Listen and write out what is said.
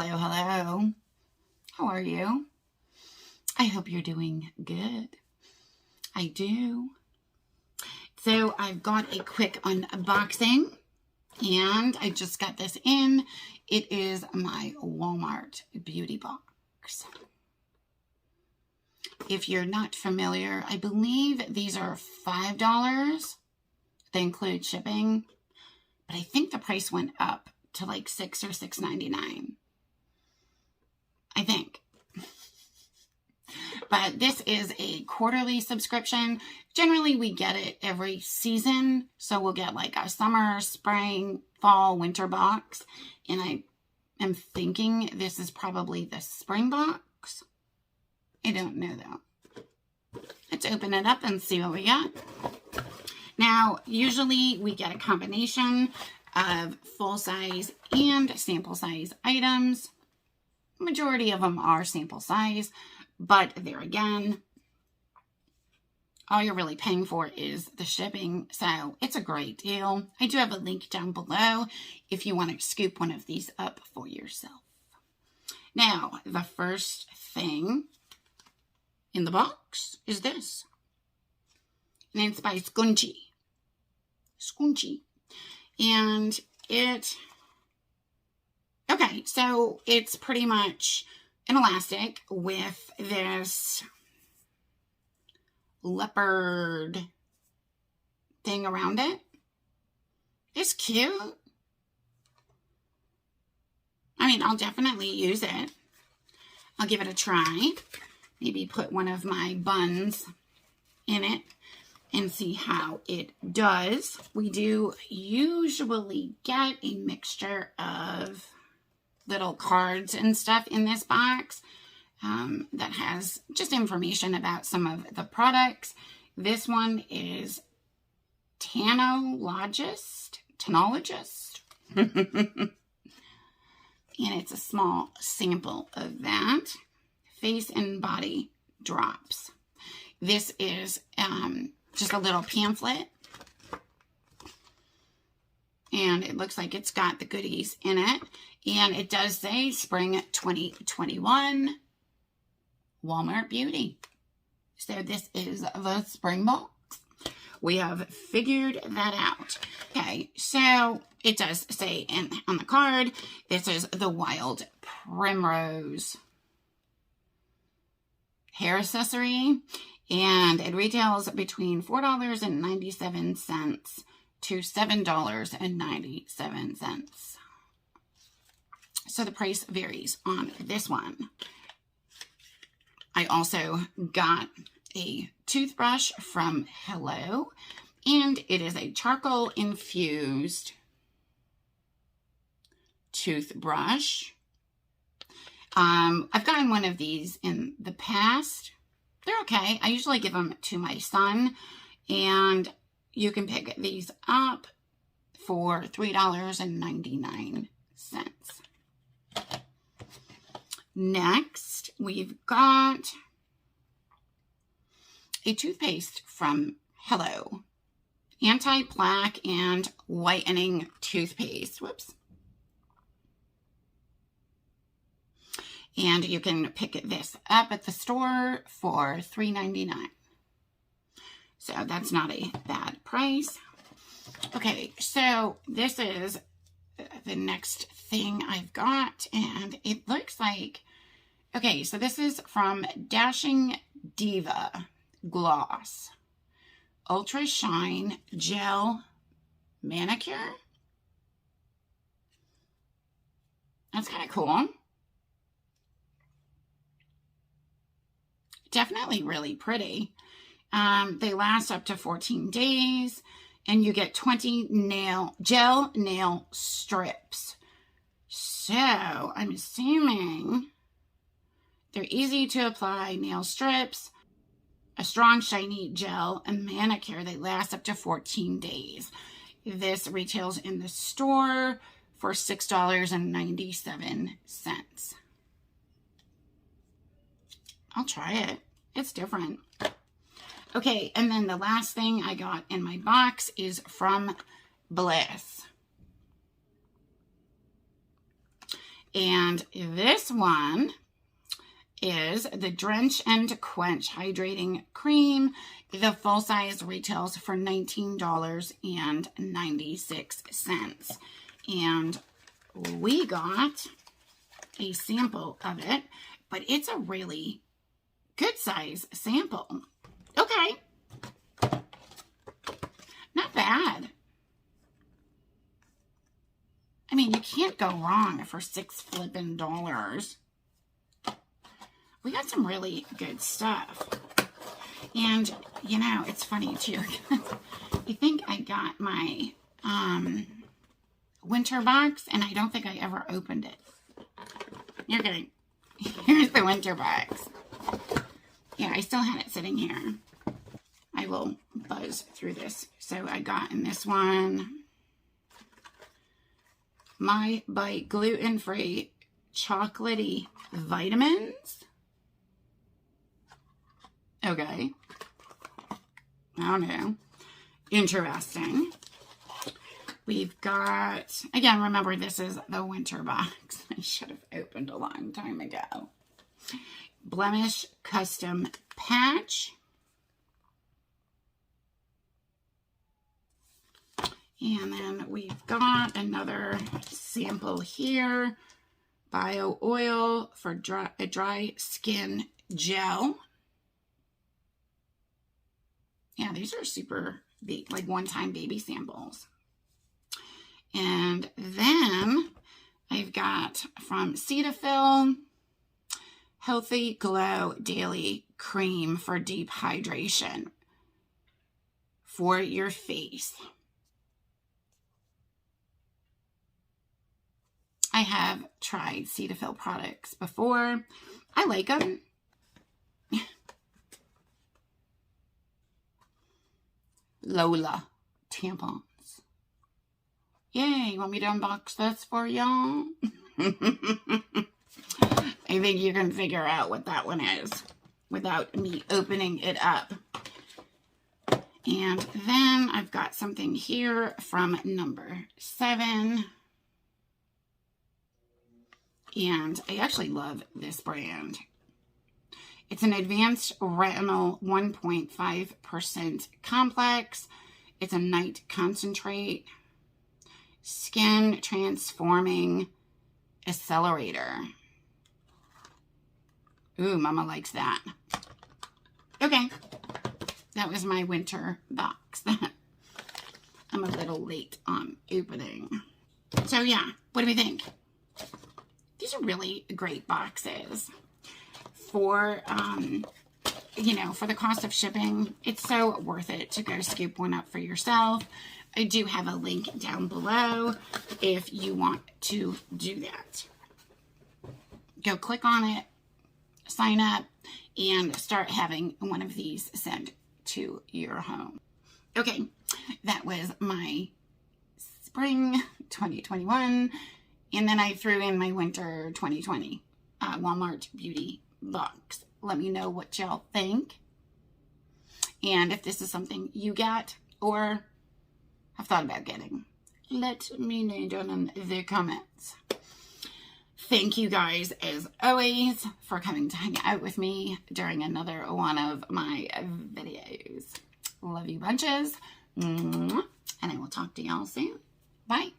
Hello, hello. How are you? I hope you're doing good. I do. So I've got a quick unboxing and I just got this in. It is my Walmart beauty box. If you're not familiar, I believe these are $5. They include shipping, but I think the price went up to like $6 or $6.99. I think. But this is a quarterly subscription. Generally, we get it every season. So we'll get like a summer, spring, fall, winter box. And I am thinking this is probably the spring box. I don't know though. Let's open it up and see what we got. Now, usually we get a combination of full-size and sample-size items. Majority of them are sample size, but there again, all you're really paying for is the shipping, so it's a great deal. I do have a link down below if you want to scoop one of these up for yourself. Now, the first thing in the box is this, and it's by Scunchi, and okay, so it's pretty much an elastic with this leopard thing around it. It's cute. I mean, I'll definitely use it. I'll give it a try. Maybe put one of my buns in it and see how it does. We do usually get a mixture of little cards and stuff in this box that has just information about some of the products. This one is Tanologist, and it's a small sample of that. Face and body drops. This is just a little pamphlet, and it looks like it's got the goodies in it. And it does say Spring 2021 Walmart Beauty. So this is the spring box. We have figured that out. Okay, so it does say on the card, this is the Wild Primrose hair accessory. And it retails between $4.97 to $7.97. So the price varies on this one. I also got a toothbrush from Hello, and it is a charcoal infused toothbrush. I've gotten one of these in the past. They're okay. I usually give them to my son, and you can pick these up for $3.99. Next, we've got a toothpaste from Hello. Anti-plaque and whitening toothpaste. Whoops. And you can pick this up at the store for $3.99. So that's not a bad price. Okay, so this is the next thing I've got, and it looks like, okay, so this is from Dashing Diva Gloss Ultra Shine Gel Manicure. That's kind of cool. Definitely really pretty. They last up to 14 days. And you get 20 gel nail strips. So, I'm assuming they're easy to apply nail strips, a strong shiny gel, and manicure. They last up to 14 days. This retails in the store for $6.97. I'll try it. It's different. Okay, and then the last thing I got in my box is from Bliss. And this one is the Drench and Quench Hydrating Cream. The full size retails for $19.96. And we got a sample of it, but it's a really good size sample. Okay. Not bad. I mean, you can't go wrong for $6 flippin'. We got some really good stuff. And, you know, it's funny too. I think I got my winter box, and I don't think I ever opened it. You're kidding. Here's the winter box. Yeah, I still had it sitting here. I will buzz through this. So I got in this one, My Bite gluten-free chocolatey vitamins. Okay. I don't know. Interesting. We've got, again, remember this is the winter box. I should have opened a long time ago. Blemish Custom Patch. And then we've got another sample here. Bio Oil for dry skin gel. Yeah, these are super big, like one-time baby samples. And then I've got from Cetaphil, Healthy Glow Daily Cream for Deep Hydration for your face. I have tried Cetaphil products before. I like them. Lola tampons. Yay, want me to unbox this for y'all? I think you can figure out what that one is without me opening it up. And then I've got something here from number 7. And I actually love this brand. It's an advanced retinol 1.5% complex. It's a night concentrate. Skin transforming accelerator. Ooh, mama likes that. Okay. That was my winter box that I'm a little late on opening. So yeah, what do we think? These are really great boxes. For, you know, for the cost of shipping, it's so worth it to go scoop one up for yourself. I do have a link down below if you want to do that. Go click on it, sign up, and start having one of these sent to your home. Okay, that was my spring 2021, and then I threw in my winter 2020 Walmart Beauty Box. Let me know what y'all think, and if this is something you got or have thought about getting. Let me know down in the comments. Thank you guys, as always, for coming to hang out with me during another one of my videos. Love you bunches, and I will talk to y'all soon. Bye.